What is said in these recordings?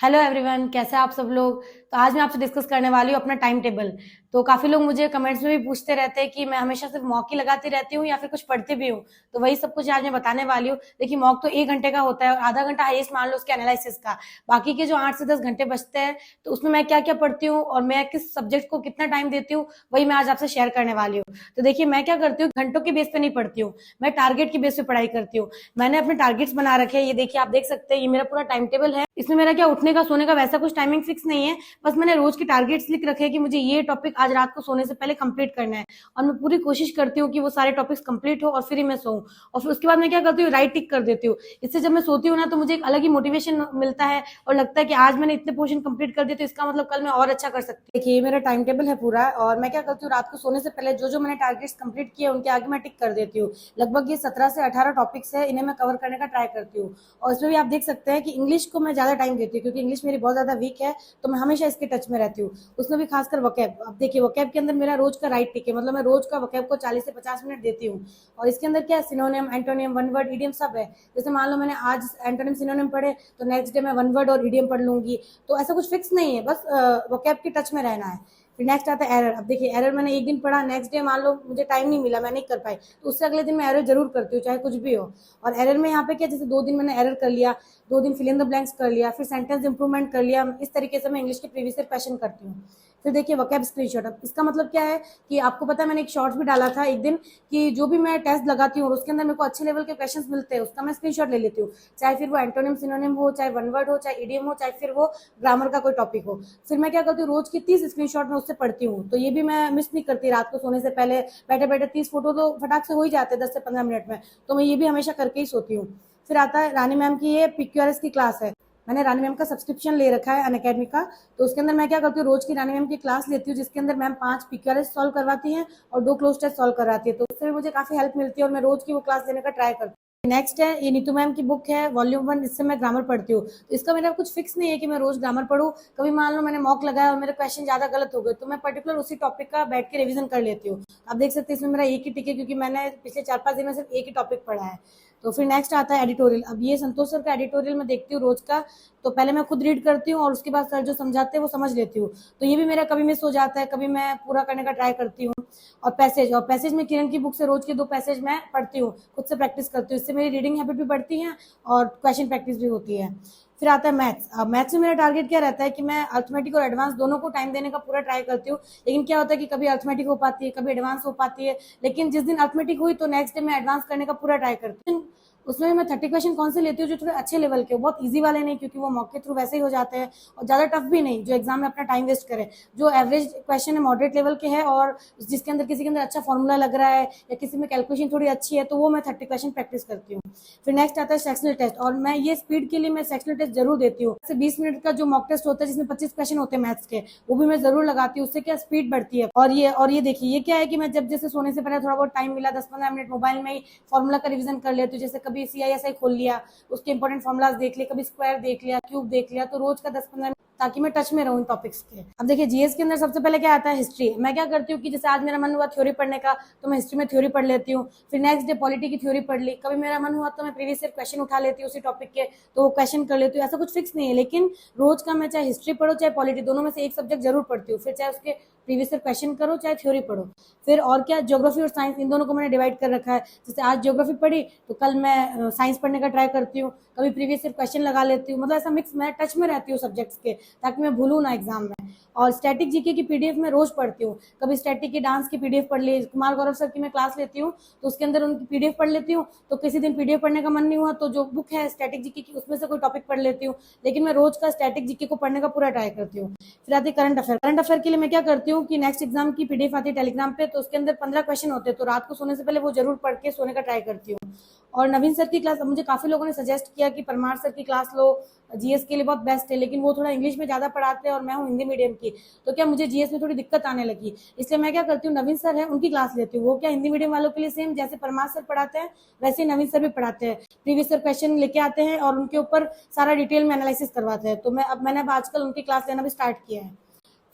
Hello everyone, कैसे हैं आप सब लोग। तो आज मैं आपसे डिस्कस करने वाली हूँ अपना टाइम टेबल। तो काफी लोग मुझे कमेंट्स में भी पूछते रहते हैं कि मैं हमेशा सिर्फ मॉक ही लगाती रहती हूँ या फिर कुछ पढ़ती भी हूँ। तो वही सब कुछ आज मैं बताने वाली हूँ। देखिए, मॉक तो 1 घंटे का होता है और आधा घंटा हाईएस्ट मान लो उसके एनालिसिस का। बाकी के जो 8 से 10 घंटे बचते हैं, तो उसमें मैं क्या क्या पढ़ती हूँ और मैं किस सब्जेक्ट को कितना टाइम देती हूँ, वही मैं आज आपसे शेयर करने वाली हूँ। तो देखिए, मैं क्या करती हूँ, घंटों के बेस पे नहीं पढ़ती हूँ, मैं टारगेट के बेस पे पढ़ाई करती हूँ। मैंने अपने टारगेट्स बना रखे हैं। ये देखिए, आप देख सकते हैं, ये मेरा पूरा टाइम टेबल है। इसमें मेरा क्या उठने का सोने का वैसा कुछ टाइमिंग फिक्स नहीं है। बस मैंने रोज के टारगेट्स लिख रखे हैं कि मुझे ये टॉपिक आज रात को सोने से पहले कंप्लीट करना है। और मैं पूरी कोशिश करती हूँ कि वो सारे टॉपिक्स कंप्लीट हो और फिर ही मैं सोऊं। और फिर उसके बाद मैं क्या करती हूँ, राइट टिक कर देती हूँ। इससे जब मैं सोती हूँ ना, तो मुझे एक अलग ही मोटिवेशन मिलता है और लगता है कि आज मैंने इतने पोर्शन कंप्लीट कर दिए, तो इसका मतलब कल मैं और अच्छा कर सकती हूँ। देखिए, ये मेरा टाइम टेबल है पूरा। और मैं क्या करती हूँ, रात को सोने से पहले जो जो मैंने टारगेट्स कंप्लीट किए उनके आगे मैं टिक कर देती हूँ। लगभग ये 17 से 18 टॉपिक्स है, इन्हें मैं कवर करने का ट्राई करती हूँ। और इसमें भी आप देख सकते हैं कि इंग्लिश को मैं ज्यादा टाइम देती हूँ, क्योंकि इंग्लिश मेरी बहुत ज्यादा वीक है। तो मैं हमेशा इसके टच में रहती हूँ। उसमें भी खासकर वोकैब। अब देखिए, वोकैब के अंदर मेरा रोज का राइट टिक है, मतलब मैं रोज का वोकैब को 40 से 50 मिनट देती हूँ। और इसके अंदर क्या है, सिनोनियम, एंटोनियम, वन वर्ड, इडियम सब है। जैसे मान लो मैंने आज एंटोनियम सिनोनियम पढ़े, तो नेक्स्ट डे मैं वन वर्ड और इडियम पढ़ लूंगी। तो ऐसा कुछ फिक्स नहीं है, बस वोकैब के टच में रहना है। फिर नेक्स्ट आता है एरर। अब देखिए, एरर मैंने एक दिन पढ़ा, नेक्स्ट डे मान लो मुझे टाइम नहीं मिला, मैं नहीं कर पाई, तो उससे अगले दिन मैं एरर जरूर करती हूँ, चाहे कुछ भी हो। और एरर में यहाँ पे क्या, जैसे 2 दिन मैंने एरर कर लिया, 2 दिन फिल इन द ब्लैंक्स कर लिया, फिर सेंटेंस इंप्रूवमेंट कर लिया। इस तरीके से मैं इंग्लिश के प्रीवियस ईयर क्वेश्चन करती हूँ। फिर देखिए, वोकैब स्क्रीनशॉट। अब इसका मतलब क्या है कि आपको पता है, मैंने एक शॉर्ट्स भी डाला था एक दिन कि जो भी मैं टेस्ट लगाती हूँ और उसके अंदर मेरे को अच्छे लेवल के क्वेश्चंस मिलते हैं, उसका मैं स्क्रीनशॉट ले लेती हूँ। चाहे फिर वो एंटोनिम सिनोनिम हो, चाहे वन वर्ड हो, चाहे इडियम हो, चाहे फिर वो ग्रामर का कोई टॉपिक हो। फिर मैं क्या करती हूँ, रोज की 30 स्क्रीनशॉट में उससे पढ़ती हूँ। तो ये भी मैं मिस नहीं करती, रात को सोने से पहले बैठे बैठे 30 फोटो तो फटाक से हो ही जाते हैं 10 से 15 मिनट में। तो मैं ये भी हमेशा करके ही सोती हूँ। फिर आता है रानी मैम की ये PQRS की क्लास है। मैंने रानी मैम का सब्सक्रिप्शन ले रखा है अनअकैडमी का। तो उसके अंदर मैं क्या करती हूँ, रोज की रानी मैम की क्लास लेती हूँ, जिसके अंदर मैम 5 PQRS सॉल्व करवाती हैं और 2 क्लोज टेस्ट सॉल्व करवाती है। तो उससे भी मुझे काफी हेल्प मिलती है और मैं रोज की वो क्लास लेने का ट्राई करती हूँ। नेक्स्ट है, ये नीतू मैम की बुक है वॉल्यूम 1, इससे मैं ग्रामर पढ़ती हूँ। तो इसका मेरा कुछ फिक्स नहीं है कि मैं रोज ग्रामर पढ़ूँ। कभी मान लो मैंने मॉक लगाया और मेरे क्वेश्चन ज्यादा गलत हो गए, तो मैं पर्टिकुलर उसी टॉपिक का बैठ के रिवीजन कर लेती हूँ। आप देख सकते हैं, इसमें मेरा एक ही टिक है, क्योंकि मैंने पिछले 4-5 दिन में सिर्फ एक ही टॉपिक पढ़ा है। तो फिर नेक्स्ट आता है एडिटोरियल। अब ये संतोष सर का एडिटोरियल मैं देखती हूँ रोज का। तो पहले मैं खुद रीड करती हूँ और उसके बाद सर जो समझाते हैं वो समझ लेती हूँ। तो ये भी मेरा कभी मिस हो जाता है, कभी मैं पूरा करने का ट्राई करती हूँ। और पैसेज में किरण की बुक से रोज के 2 पैसेज मैं पढ़ती हूँ, खुद से प्रैक्टिस करती हूँ। इससे मेरी रीडिंग हैबिट भी बढ़ती है और क्वेश्चन प्रैक्टिस भी होती है। फिर आता है मैथ्स। अब मैथ्स में मेरा टारगेट क्या रहता है कि मैं अर्थमेटिक और एडवांस दोनों को टाइम देने का पूरा ट्राई करती हूँ। लेकिन क्या होता है कि कभी अर्थमेटिक हो पाती है, कभी एडवांस हो पाती है। लेकिन जिस दिन अर्थमेटिक हुई, तो नेक्स्ट डे मैं एडवांस करने का पूरा ट्राई करती हूँ। उसमें मैं 30 क्वेश्चन कौन से लेती हूँ, जो थोड़े अच्छे लेवल के हो, बहुत इजी वाले नहीं, क्योंकि वो मॉक के थ्रू वैसे ही हो जाते हैं। और ज्यादा टफ भी नहीं, जो एग्जाम में अपना टाइम वेस्ट करे। जो एवरेज क्वेश्चन है, मॉडरेट लेवल के है, और जिसके अंदर किसी के अंदर अच्छा फॉर्मूला लग रहा है या किसी में कैलकुलेशन थोड़ी अच्छी है, तो वो मैं 30 क्वेश्चन प्रैक्टिस करती हूँ। फिर नेक्स्ट आता है सेक्शनल टेस्ट। और मैं ये स्पीड के लिए मैं सेक्शनल टेस्ट जरूर देती हूँ। 20 मिनट का जो मॉक टेस्ट होता है, जिसमें 25 क्वेश्चन होते हैं मैथ्स के, वो भी मैं जरूर लगाती हूँ। उससे क्या स्पीड बढ़ती है। और ये देखिए, ये क्या है कि मैं जब जैसे सोने से पहले थोड़ा बहुत टाइम मिला, 10-15 मिनट मोबाइल में ही फॉर्मूला का रिवीजन कर लेती हूँ। जैसे कभी CISI खोल लिया, उसके इंपॉर्टेंट फॉर्मुलाज देख लिए, कभी स्क्वायर देख लिया, क्यूब देख लिया। तो रोज का 10-15, ताकि मैं टच में रहूं इन टॉपिक्स के। अब देखिए, जीएस के अंदर सबसे पहले क्या आता है, हिस्ट्री। मैं क्या करती हूँ कि जैसे आज मेरा मन हुआ थ्योरी पढ़ने का, तो मैं हिस्ट्री में थ्योरी पढ़ लेती हूँ। फिर नेक्स्ट डे पॉलिटी की थ्योरी पढ़ ली। कभी मेरा मन हुआ तो मैं प्रीवियस ईयर क्वेश्चन उठा लेती हूँ उसी टॉपिक के, तो वो क्वेश्चन कर लेती हूँ। ऐसा कुछ फिक्स नहीं है, लेकिन रोज का मैं चाहे हिस्ट्री पढ़ो चाहे पॉलिटी, दोनों में से एक सब्जेक्ट जरूर पढ़ती हूँ। फिर चाहे उसके प्रीवियस ईयर क्वेश्चन करो चाहे थ्योरी पढ़ो। फिर और क्या, ज्योग्राफी और साइंस, इन दोनों को मैंने डिवाइड कर रखा है। जैसे आज ज्योग्राफी पढ़ी, तो कल मैं साइंस पढ़ने का ट्राई करती हूँ। कभी प्रीवियस ईयर क्वेश्चन लगा लेती हूँ। मतलब ऐसा मिक्स, मैं टच में रहती हूँ सब्जेक्ट्स के, ताकि मैं भूलूं ना एग्जाम में। और स्टैटिक जीके की पीडीएफ मैं रोज पढ़ती हूँ। कभी स्टैटिक की डांस की पीडीएफ पढ़ ली, कुमार गौरव सर की मैं क्लास लेती हूँ, तो उसके अंदर उनकी पीडीएफ पढ़ लेती हूँ। तो किसी दिन पीडीएफ पढ़ने का मन नहीं हुआ, तो जो बुक है स्टैटिक जीके की, उसमें से कोई टॉपिक पढ़ लेती हूँ। लेकिन मैं रोज का स्टैटिक जीके को पढ़ने का पूरा ट्राई करती हूँ। फिर आती है करंट अफेयर। करंट अफेयर के लिए मैं क्या करती हूँ कि नेक्स्ट एग्जाम की पीडीएफ आती है टेलीग्राम पे, तो उसके अंदर 15 क्वेश्चन होते हैं। तो रात को सोने से पहले वो जरूर पढ़ के सोने का ट्राई करती हूँ। और नवीन सर की क्लास, मुझे काफी लोगों ने सजेस्ट किया कि परमार सर की क्लास लो, जीएस के लिए बहुत बेस्ट है। लेकिन वो थोड़ा इंग्लिश में ज्यादा पढ़ाते हैं और मैं हूँ हिंदी मीडियम की, तो क्या मुझे जीएस में थोड़ी दिक्कत आने लगी। इसलिए मैं क्या करती हूँ, नवीन सर है उनकी क्लास लेती हूँ। वो क्या हिंदी मीडियम वालों के लिए सेम जैसे परमार सर पढ़ाते हैं, वैसे नवीन सर भी पढ़ाते हैं। प्रीवियस ईयर क्वेश्चन लेके आते हैं और उनके ऊपर सारा डिटेल में एनालिसिस करवाते हैं। तो मैंने अब आजकल उनकी क्लास लेना भी स्टार्ट किया है।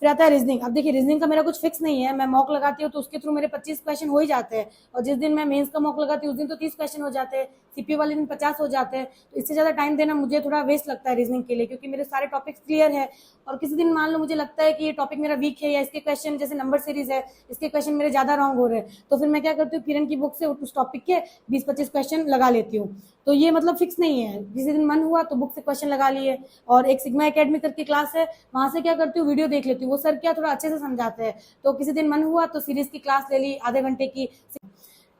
फिर आता है रीजनिंग। अब देखिए, रीजनिंग का मेरा कुछ फिक्स नहीं है। मैं मॉक लगाती हूँ तो उसके थ्रू मेरे 25 क्वेश्चन हो ही जाते हैं। और जिस दिन मैं मेंस का मॉक लगाती हूँ, उस दिन तो 30 क्वेश्चन हो जाते हैं। सीपीयू वाले दिन 50 हो जाते हैं, तो इससे ज़्यादा टाइम देना मुझे थोड़ा वेस्ट लगता है रीजनिंग के लिए, क्योंकि मेरे सारे टॉपिक्स क्लियर है। और किसी दिन मान लो मुझे लगता है कि ये टॉपिक मेरा वीक है, या इसके क्वेश्चन जैसे नंबर सीरीज है, इसके क्वेश्चन मेरे ज़्यादा रॉन्ग हो रहे हैं, तो फिर मैं क्या करती हूँ, किरण की बुक से उस टॉपिक के 20-25 क्वेश्चन लगा लेती हूँ। तो ये मतलब फिक्स नहीं है, किसी दिन मन हुआ तो बुक से क्वेश्चन लगा लिए। और एक सिग्मा एकेडमी करके क्लास है, वहां से क्या करती हूँ, वीडियो देख लेती हूँ, वो सर क्या थोड़ा अच्छे से समझाते हैं। तो किसी दिन मन हुआ तो सीरीज की क्लास ले ली आधे घंटे की।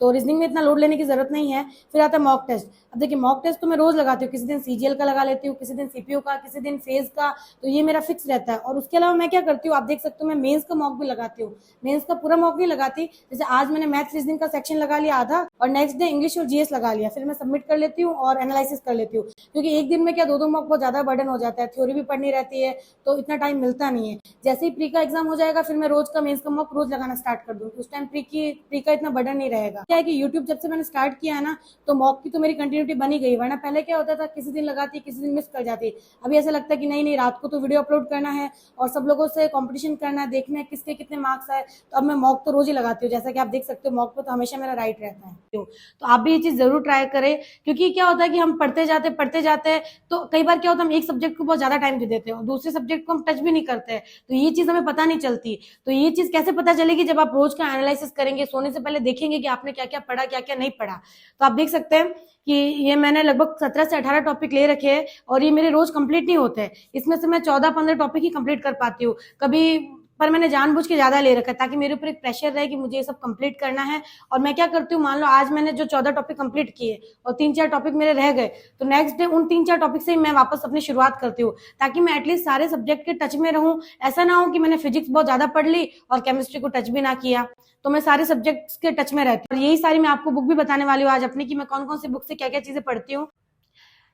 तो रीजनिंग में इतना लोड लेने की जरूरत नहीं है। फिर आता है मॉक टेस्ट। अब देखिए मॉक टेस्ट तो मैं रोज लगाती हूँ, किसी दिन सीजीएल का लगा लेती हूँ, किसी दिन सीपीयू का, किसी दिन फेज का, तो ये मेरा फिक्स रहता है। और उसके अलावा मैं क्या करती हूँ, आप देख सकते हो, मैं मेंस का मॉक भी लगाती हूँ। मेंस का पूरा मॉक नहीं लगाती, जैसे आज मैंने मैथ्स रीजनिंग का सेक्शन लगा लिया आधा, और नेक्स्ट डे इंग्लिश और जीएस लगा लिया, फिर मैं सबमिट कर लेती हूँ और एनालिसिस कर लेती हूँ। क्योंकि एक दिन में क्या 2-2 मॉक बहुत ज्यादा बर्डन हो जाता है, थ्योरी भी पढ़नी रहती है, तो इतना टाइम मिलता नहीं है। जैसे ही प्री का एग्जाम हो जाएगा, फिर मैं रोज का मेंस का मॉक रोज लगाना स्टार्ट कर दूंगी, उस टाइम प्री का इतना बर्डन नहीं रहेगा। क्या है कि यूट्यूब जब से मैंने स्टार्ट किया है ना, तो मॉक की तो मेरी कंटिन्यूटी बनी गई, वरना पहले क्या होता था, किसी दिन लगाती, किसी दिन मिस कर जाती। अभी ऐसा लगता है कि नहीं नहीं, रात को तो वीडियो अपलोड करना है और सब लोगों से कंपटीशन करना है, देखना है किसके कितने मार्क्स आए, तो अब मैं मॉक तो रोज ही लगाती हूँ। जैसा कि आप देख सकते हो, मॉक पे तो हमेशा मेरा राइट रहता है। तो आप भी ये चीज जरूर ट्राई करें, क्योंकि क्या होता है कि हम पढ़ते जाते हैं, तो कई बार क्या होता है, हम एक सब्जेक्ट को बहुत ज्यादा टाइम दे देते हैं और दूसरे सब्जेक्ट को हम टच भी नहीं करते हैं, तो ये चीज हमें पता नहीं चलती। तो ये चीज कैसे पता चलेगी, जब आप रोज का एनालिसिस करेंगे, सोने से पहले देखेंगे कि आपने क्या क्या पढ़ा, क्या क्या नहीं पढ़ा। तो आप देख सकते हैं कि ये मैंने लगभग 17 से 18 टॉपिक ले रखे हैं, और ये मेरे रोज कंप्लीट नहीं होते हैं। इसमें से मैं 14-15 टॉपिक ही कंप्लीट कर पाती हूँ कभी, पर मैंने जानबूझ के ज्यादा ले रखा है ताकि मेरे ऊपर एक प्रेशर रहे कि मुझे ये सब कंप्लीट करना है। और मैं क्या करती हूँ, मान लो आज मैंने जो 14 टॉपिक कंप्लीट किए और 3-4 टॉपिक मेरे रह गए, तो नेक्स्ट डे उन 3-4 टॉपिक से ही मैं वापस अपनी शुरुआत करती हूँ, ताकि मैं एटलीस्ट सारे सब्जेक्ट के टच में रहूं। ऐसा ना हो कि मैंने फिजिक्स बहुत ज्यादा पढ़ ली और केमिस्ट्री को टच भी ना किया। तो मैं सारे सब्जेक्ट्स के टच में रहती हूँ, और यही सारी मैं आपको बुक भी बताने वाली हूँ आज अपनी, कि मैं कौन कौन सी बुक से क्या क्या चीजें पढ़ती हूँ।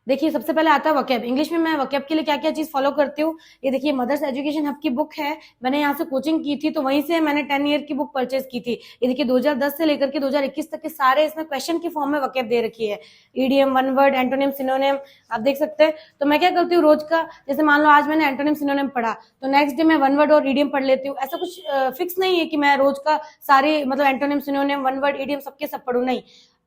देखिए सबसे पहले आता है वोकैब। इंग्लिश में मैं वोकैब के लिए क्या क्या चीज फॉलो करती हूँ, ये देखिए मदर्स एजुकेशन हब की बुक है, मैंने यहाँ से कोचिंग की थी, तो वहीं से मैंने 10 ईयर की बुक परचेज की थी। ये देखिए 2010 से लेकर के 2021 तक के सारे इसमें क्वेश्चन की फॉर्म में वोकैब दे रखी है, EDM, one word, antonym, synonym, आप देख सकते हैं। तो मैं क्या करती हूँ रोज का, जैसे मान लो आज मैंने एंटोनिम सिनोनिम पढ़ा, तो नेक्स्ट डे मैं वन वर्ड और ईडीएम पढ़ लेती हूँ। ऐसा कुछ फिक्स नहीं है कि मैं रोज का सारे मतलब antonym, synonym, one word, EDM सबके सब पढ़ू, नहीं।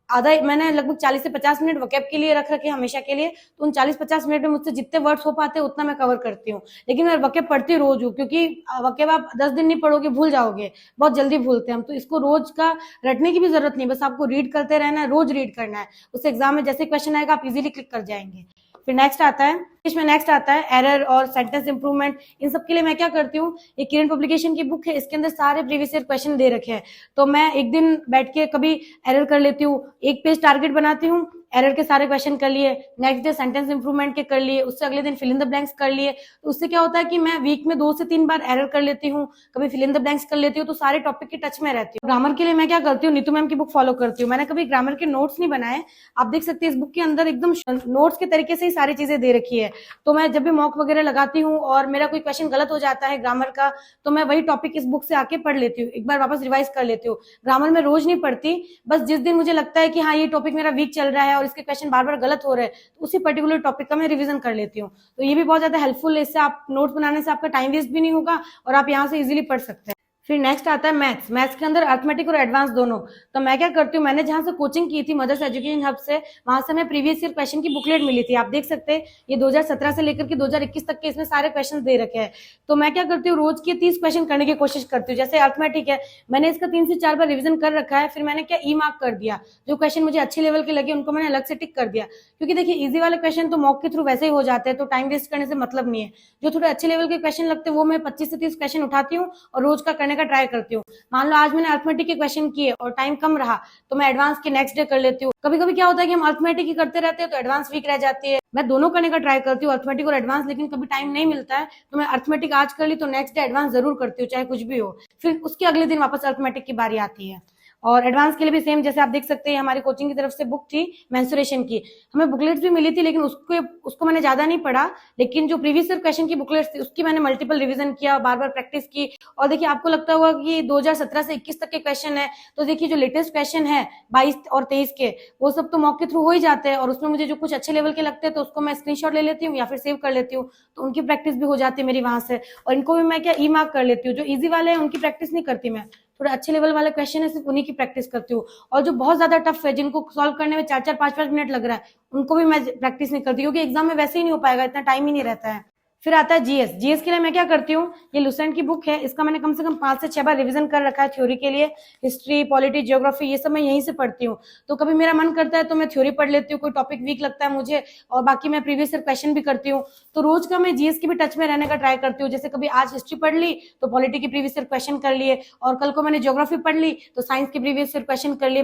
आधा मैंने लगभग 40 से 50 मिनट वोकैब के लिए रख रखे हमेशा के लिए, तो उन 40-50 मिनट में मुझसे जितने वर्ड्स हो पाते हैं उतना मैं कवर करती हूँ। लेकिन मैं वोकैब पढ़ती रोज हूँ, क्योंकि वोकैब आप 10 दिन नहीं पढ़ोगे भूल जाओगे, बहुत जल्दी भूलते हैं हम। तो इसको रोज का रटने की भी जरूरत नहीं, बस आपको रीड करते रहना है, रोज रीड करना है, उससे एग्जाम में जैसे क्वेश्चन आएगा आप इजीली क्लिक कर जाएंगे। फिर नेक्स्ट आता है, इसमें नेक्स्ट आता है एरर और सेंटेंस इंप्रूवमेंट। इन सब के लिए मैं क्या करती हूँ, ये किरण पब्लिकेशन की बुक है, इसके अंदर सारे प्रीवियस ईयर क्वेश्चन दे रखे हैं, तो मैं एक दिन बैठ के कभी एरर कर लेती हूँ, एक पेज टारगेट बनाती हूँ, एरर के सारे क्वेश्चन कर लिए, नेक्स्ट डे सेंटेंस इंप्रूवमेंट के कर लिए, उससे अगले दिन फिल इन द ब्लैंक्स कर लिए। तो उससे क्या होता है कि मैं वीक में 2 से 3 बार एरर कर लेती हूँ, कभी फिल इन द ब्लैंक्स कर लेती हूँ, तो सारे टॉपिक के टच में रहती हूँ। ग्रामर के लिए मैं क्या करती हूँ, नीतू मैम की बुक फॉलो करती हूँ। मैंने कभी ग्रामर के नोट्स नहीं बनाए, आप देख सकते हैं इस बुक के अंदर एकदम नोट्स के तरीके से ही सारी चीजें दे रखी है। तो मैं जब भी मॉक वगैरह लगाती हूँ और मेरा कोई क्वेश्चन गलत हो जाता है ग्रामर का, तो मैं वही टॉपिक इस बुक से आके पढ़ लेती हूँ, एक बार वापस रिवाइज कर लेती हूँ। ग्रामर में रोज नहीं पढ़ती, बस जिस दिन मुझे लगता है कि हाँ ये टॉपिक मेरा वीक चल रहा है और इसके क्वेश्चन बार बार गलत हो रहे हैं, तो उसी पर्टिकुलर टॉपिक का मैं रिवीजन कर लेती हूँ। तो ये भी बहुत ज्यादा हेल्पफुल है, इससे आप नोट्स बनाने से आपका टाइम वेस्ट भी नहीं होगा और आप यहाँ से इजीली पढ़ सकते हैं। फिर नेक्स्ट आता है मैथ्स। मैथ्स के अंदर अर्थमेटिक और एडवांस दोनों। तो मैं क्या करती हूँ, मैंने जहां से कोचिंग की थी मदर्स एजुकेशन हब से, वहां से मैं प्रीवियस ईयर क्वेश्चन की बुकलेट मिली थी, आप देख सकते हैं ये 2017 से लेकर के 2021 तक के इसमें सारे क्वेश्चन दे रखे हैं। तो मैं क्या करती हूँ, रोज के 30 क्वेश्चन करने की कोशिश करती हूँ। जैसे अर्थमेटिक है, मैंने इसका 3 से 4 बार रिविजन कर रखा है, फिर मैंने क्या ई मार्क कर दिया, जो क्वेश्चन मुझे अच्छे लेवल के लगे उनको मैंने अलग से टिक कर दिया, क्योंकि देखिए इजी वाले क्वेश्चन तो मॉक के थ्रू वैसे ही हो जाते हैं, तो टाइम वेस्ट करने से मतलब नहीं है। जो थोड़े अच्छे लेवल के क्वेश्चन लगते हैं वो मैं 25 से 30 क्वेश्चन उठाती हूँ और रोज का करने का ट्राई करती हूँ। मान लो आज मैंने अर्थमेटिक के क्वेश्चन किए और टाइम कम रहा, तो मैं एडवांस के नेक्स्ट डे कर लेती हूँ। कभी कभी क्या होता है कि हम अर्थमेटिक ही करते रहते हैं तो एडवांस वीक रह जाती है। मैं दोनों करने का ट्राई करती हूँ, अर्थमेटिक और एडवांस, लेकिन कभी टाइम नहीं मिलता है तो मैं अर्थमेटिक आज कर ली तो नेक्स्ट डे एडवांस जरूर करती हूँ, चाहे कुछ भी हो। फिर उसके अगले दिन वापस अर्थमेटिक की बारी आती है। और एडवांस के लिए भी सेम, जैसे आप देख सकते हैं हमारी कोचिंग की तरफ से बुक थी मेंसुरेशन की, हमें बुकलेट्स भी मिली थी, लेकिन उसको मैंने ज्यादा नहीं पढ़ा, लेकिन जो प्रीवियस ईयर क्वेश्चन की बुकलेट्स थी उसकी मैंने मल्टीपल रिवीजन किया, बार बार प्रैक्टिस की। और देखिए आपको लगता होगा कि 2017 से 21 तक के क्वेश्चन है, तो देखिए जो लेटेस्ट क्वेश्चन है 22 और 23 के, वो सब तो मॉक के थ्रू हो ही जाते हैं, और उसमें मुझे जो कुछ अच्छे लेवल के लगते हैं तो उसको मैं स्क्रीनशॉट ले लेती हूँ या फिर सेव कर लेती हूँ, तो उनकी प्रैक्टिस भी हो जाती है मेरी वहां से। और इनको भी मैं क्या ई मार्क कर लेती हूँ, जो ईजी वाले हैं उनकी प्रैक्टिस नहीं करती मैं, थोड़े अच्छे लेवल वाले क्वेश्चन है सिर्फ उन्हीं की प्रैक्टिस करती हूँ। और जो बहुत ज्यादा टफ है, जिनको सॉल्व करने में 4-4 5-5 मिनट लग रहा है, उनको भी मैं प्रैक्टिस नहीं करती, क्योंकि एग्जाम में वैसे ही नहीं हो पाएगा, इतना टाइम ही नहीं रहता है। फिर आता है जीएस। जीएस के लिए मैं क्या करती हूँ, ये लुसेंट की बुक है, इसका मैंने कम से कम 5 से 6 बार रिवीजन कर रखा है थ्योरी के लिए। हिस्ट्री, पॉलिटी, ज्योग्राफी, ये सब मैं यहीं से पढ़ती हूँ। तो कभी मेरा मन करता है तो मैं थ्योरी पढ़ लेती हूँ, कोई टॉपिक वीक लगता है मुझे, और बाकी मैं प्रीवियस ईयर क्वेश्चन भी करती हूँ। तो रोज का मैं जीएस की भी टच में रहने का ट्राई करती हूँ। जैसे कभी आज हिस्ट्री पढ़ ली तो पॉलिटी की प्रीवियस ईयर क्वेश्चन कर लिए, और कल को मैंने ज्योग्राफी पढ़ ली तो साइंस की प्रीवियस ईयर क्वेश्चन कर लिए।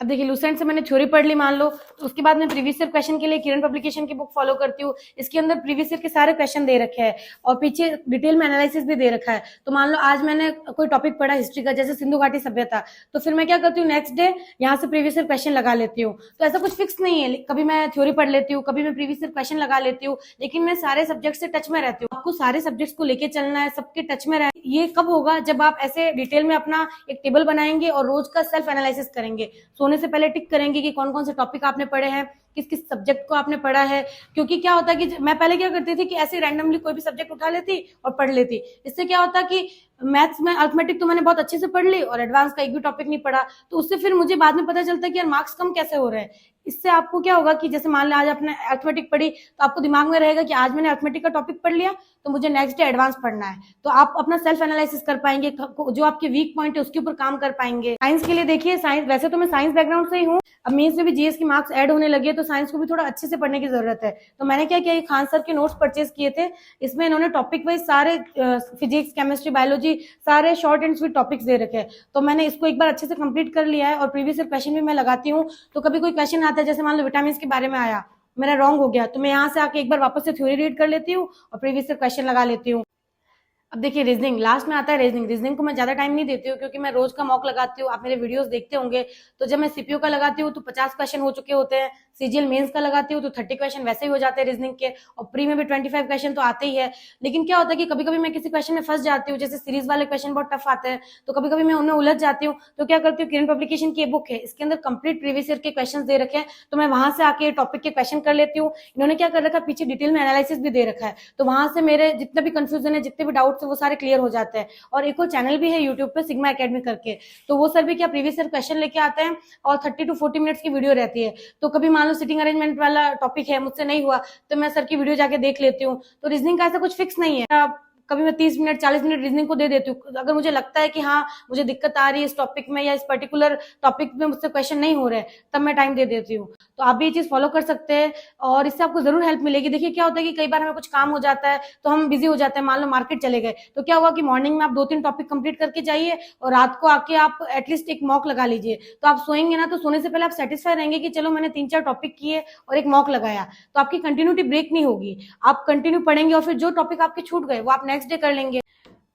अब देखिए, लुसेंट से मैंने थ्योरी पढ़ ली मान लो, तो उसके बाद मैं प्रीवियस ईयर क्वेश्चन के लिए किरण पब्लिकेशन की बुक फॉलो करती हूँ। इसके अंदर प्रीवियस ईयर के सारे क्वेश्चन दे रखे हैं और पीछे डिटेल में एनालिसिस भी दे रखा है। तो मान लो आज मैंने कोई टॉपिक पढ़ा हिस्ट्री का, जैसे सिंधु घाटी सभ्यता, तो फिर मैं क्या करती हूँ, नेक्स्ट डे यहाँ से प्रीवियस ईयर क्वेश्चन लगा लेती हूँ। तो ऐसा कुछ फिक्स नहीं है, कभी मैं थ्योरी पढ़ लेती हूँ, कभी मैं प्रीवियस ईयर क्वेश्चन लगा लेती हूँ, लेकिन मैं सारे सब्जेक्ट से टच में रहती हूँ। आपको सारे सब्जेक्ट्स को लेके चलना है, सबके टच में रहना। ये कब होगा, जब आप ऐसे डिटेल में अपना एक टेबल बनाएंगे और रोज का सेल्फ एनालिसिस करेंगे। सोने से पहले टिक करेंगे कि कौन कौन से टॉपिक आपने पढ़े हैं, किस किस सब्जेक्ट को आपने पढ़ा है। क्योंकि क्या होता है कि मैं पहले क्या करती थी कि ऐसे रैंडमली कोई भी सब्जेक्ट उठा लेती और पढ़ लेती। इससे क्या होता कि मैथ्स में अर्थमेटिक तो मैंने बहुत अच्छे से पढ़ ली और एडवांस का एक भी टॉपिक नहीं पढ़ा, तो उससे फिर मुझे बाद में पता चलता है कि यार मार्क्स कम कैसे हो रहे हैं। इससे आपको क्या होगा कि जैसे मान लो आज आपने अर्थमेटिक पढ़ी, तो आपको दिमाग में रहेगा कि आज मैंने अर्थमेटिक का टॉपिक पढ़ लिया तो मुझे नेक्स्ट डे एडवांस पढ़ना है। तो आप अपना सेल्फ एनालिसिस कर पाएंगे, जो आपके वीक पॉइंट है उसके ऊपर काम कर पाएंगे। साइंस के लिए देखिए, साइंस वैसे तो मैं साइंस बैकग्राउंड से ही हूँ, अब मेंस में भी जीएस की मार्क्स ऐड होने लगे, तो साइंस को भी थोड़ा अच्छे से पढ़ने की जरूरत है। तो मैंने क्या किया, खान सर के नोट्स परचेज किए थे। इसमें इन्होंने टॉपिक वाइज सारे फिजिक्स, केमिस्ट्री, बायोलॉजी सारे शॉर्ट एंड स्वीट टॉपिक्स दे रखे हैं। तो मैंने इसको एक बार अच्छे से कंप्लीट कर लिया है और प्रीवियस ईयर क्वेश्चन भी मैं लगाती हूँ। तो कभी कोई क्वेश्चन आता है, जैसे मान लो विटामिन के बारे में आया, मेरा रॉन्ग हो गया, तो मैं यहाँ से आके एक बार वापस से थ्योरी रीड कर लेती हूँ और प्रीवियस ईयर क्वेश्चन लगा लेती हूँ। अब देखिए, रीजनिंग लास्ट में आता है। रीजनिंग को मैं ज्यादा टाइम नहीं देती हूँ, क्योंकि मैं रोज का मॉक लगाती हूँ। आप मेरे वीडियोस देखते होंगे, तो जब मैं सीपीयू का लगाती हूँ तो 50 क्वेश्चन हो चुके होते हैं। सीजीएल मेंस का लगाती हूँ तो 30 क्वेश्चन वैसे ही हो जाते हैं रीजनिंग के, और प्री में भी 25 क्वेश्चन तो आते ही है। लेकिन क्या होता है कि कभी कभी मैं किसी क्वेश्चन में फंस जाती हूँ, जैसे सीरीज वाले क्वेश्चन बहुत टफ आते हैं, तो कभी कभी मैं उनमें उलझ जाती हूँ। तो क्या करती हूँ, किरण पब्लिकेशन की बुक है, इसके अंदर कंप्लीट प्रीवियस ईयर के क्वेश्चन दे रखे हैं, तो मैं वहां से आके टॉपिक के क्वेश्चन कर लेती हूँ। इन्होंने क्या कर रखा है, पीछे डिटेल में एनालिसिस भी दे रखा है, तो वहां से मेरे जितने भी कंफ्यूजन है, जितने भी डाउट्स है, वो सारे क्लियर हो जाते हैं। और एक और चैनल भी है यूट्यूब पे, सिग्मा एकेडमी करके, तो वो सर भी क्या प्रीवियस ईयर क्वेश्चन लेके आते हैं और 30 to 40 मिनट्स की वीडियो रहती है। तो कभी मान लो सिटिंग अरेंजमेंट वाला टॉपिक है, मुझसे नहीं हुआ, तो मैं सर की वीडियो जाके देख लेती हूँ। तो रीजनिंग का ऐसा कुछ फिक्स नहीं है, कभी मैं 30 मिनट 40 मिनट रीजनिंग को दे देती हूँ। अगर मुझे लगता है कि हाँ मुझे दिक्कत आ रही है इस टॉपिक में, या इस पर्टिकुलर टॉपिक में मुझसे क्वेश्चन नहीं हो रहे, तब मैं टाइम दे देती हूँ। तो आप भी ये चीज फॉलो कर सकते हैं और इससे आपको जरूर हेल्प मिलेगी। देखिए क्या होता है कि कई बार हमें कुछ काम हो जाता है तो हम बिजी हो जाते हैं, मान लो मार्केट चले गए, तो क्या हुआ कि मॉर्निंग में आप 2-3 टॉपिक कंप्लीट करके जाइए और रात को आके आप एटलीस्ट एक मॉक लगा लीजिए। तो आप सोएंगे ना, तो सोने से पहले आप सेटिस्फाई रहेंगे कि चलो मैंने 3-4 टॉपिक किए और एक मॉक लगाया, तो आपकी कंटिन्यूटी ब्रेक नहीं होगी। आप कंटिन्यू पढ़ेंगे और फिर जो टॉपिक आपके छूट गए वो आप नेक्स्ट डे कर लेंगे।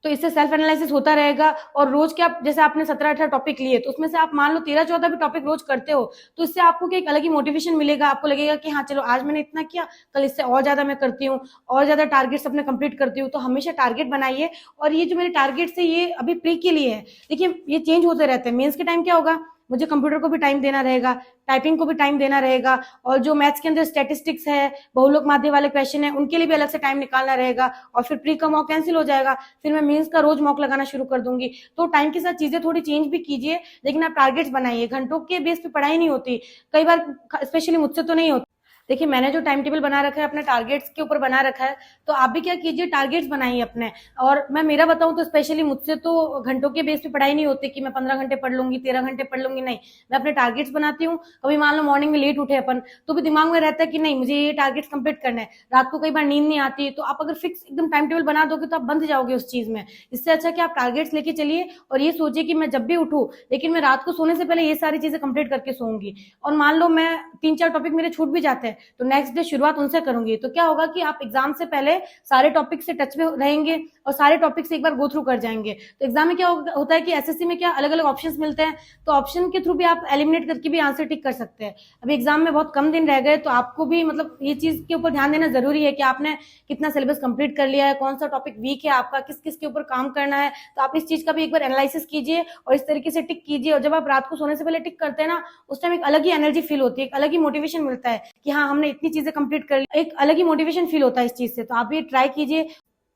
तो इससे सेल्फ एनालिसिस होता रहेगा। और रोज के आप जैसे आपने 17-18 टॉपिक लिए, तो उसमें से आप मान लो 13-14 भी टॉपिक रोज करते हो, तो इससे आपको एक अलग ही मोटिवेशन मिलेगा। आपको लगेगा कि हाँ चलो आज मैंने इतना किया, कल इससे और ज्यादा मैं करती हूँ, और ज्यादा टारगेट्स अपने कंप्लीट करती हूँ। तो हमेशा टारगेट बनाइए। और ये जो मेरे टारगेट्स है ये अभी प्री के लिए है, देखिए ये चेंज होते रहते हैं। मेंस के टाइम क्या होगा, मुझे कंप्यूटर को भी टाइम देना रहेगा, टाइपिंग को भी टाइम देना रहेगा, और जो मैथ्स के अंदर स्टैटिस्टिक्स है, बहुलोक माध्य वाले क्वेश्चन है, उनके लिए भी अलग से टाइम निकालना रहेगा। और फिर प्री का मॉक कैंसिल हो जाएगा, फिर मैं मेंस का रोज मॉक लगाना शुरू कर दूंगी। तो टाइम के साथ चीजें थोड़ी चेंज भी कीजिए, लेकिन आप टारगेट्स बनाइए। घंटों के बेस पे पढ़ाई नहीं होती, कई बार स्पेशली मुझसे तो नहीं होती। देखिए मैंने जो टाइम टेबल बना रखा है अपने टारगेट्स के ऊपर बना रखा है, तो आप भी क्या कीजिए, टारगेट्स बनाइए अपने। और मैं मेरा बताऊं तो स्पेशली मुझसे तो घंटों के बेस पे पढ़ाई नहीं होती कि मैं 15 घंटे पढ़ लूंगी, 13 घंटे पढ़ लूंगी, नहीं। मैं अपने टारगेट्स बनाती हूँ। कभी मान लो मॉर्निंग में लेट उठे अपन, तो भी दिमाग में रहता है कि नहीं मुझे ये टारगेट्स कंप्लीट करना है। रात को कई बार नींद नहीं आती, तो आप अगर फिक्स एकदम टाइम टेबल बना दोगे तो आप बंध जाओगे उस चीज में। इससे अच्छा कि आप टारगेट्स लेके चलिए और ये सोचिए कि मैं जब भी उठूं, लेकिन मैं रात को सोने से पहले ये सारी चीजें कंप्लीट करके सोऊंगी। और मान लो मैं 3-4 टॉपिक मेरे छूट भी जाते हैं, तो नेक्स्ट डे शुरुआत उनसे करूंगी। तो क्या होगा कि आप एग्जाम से पहले सारे टॉपिक से टच में रहेंगे और सारे टॉपिक से एक बार गो थ्रू कर जाएंगे। तो एग्जाम में क्या होता है कि एसएससी में क्या अलग अलग ऑप्शंस मिलते हैं, तो ऑप्शन के थ्रू भी आप एलिमिनेट करके भी आंसर टिक कर सकते हैं। अभी एग्जाम में बहुत कम दिन रह गए, तो आपको भी मतलब ये चीज के ऊपर ध्यान देना जरूरी है कि आपने कितना सिलेबस कंप्लीट कर लिया है, कौन सा टॉपिक वीक है आपका, किस किस के ऊपर काम करना है। तो आप इस चीज का भी एक बार एनालिसिस कीजिए और इस तरीके से टिक कीजिए। और जब आप रात को सोने से पहले टिक करते हैं ना, उस टाइम एक अलग ही एनर्जी फील होती है, एक अलग ही मोटिवेशन मिलता है कि हाँ हमने इतनी चीजें कंप्लीट कर ली, एक अलग ही मोटिवेशन फील होता है इस चीज से। तो आप ये ट्राई कीजिए।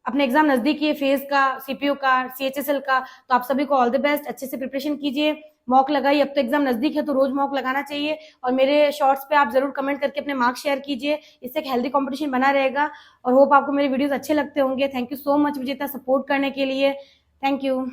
अपने एग्जाम नजदीक है, फेज का, सीपीयू का, सीएचएसएल का, तो आप सभी को ऑल द बेस्ट। अच्छे से प्रिपरेशन कीजिए, मॉक लगाइए। अब तो एग्जाम नजदीक है तो रोज मॉक लगाना चाहिए। और मेरे शॉर्ट्स पे आप जरूर कमेंट करके अपने मार्क्स शेयर कीजिए, इससे एक हेल्दी कंपटीशन बना रहेगा। और होप आपको मेरे वीडियोस अच्छे लगते होंगे। थैंक यू सो मच मुझे इतना सपोर्ट करने के लिए। Thank you.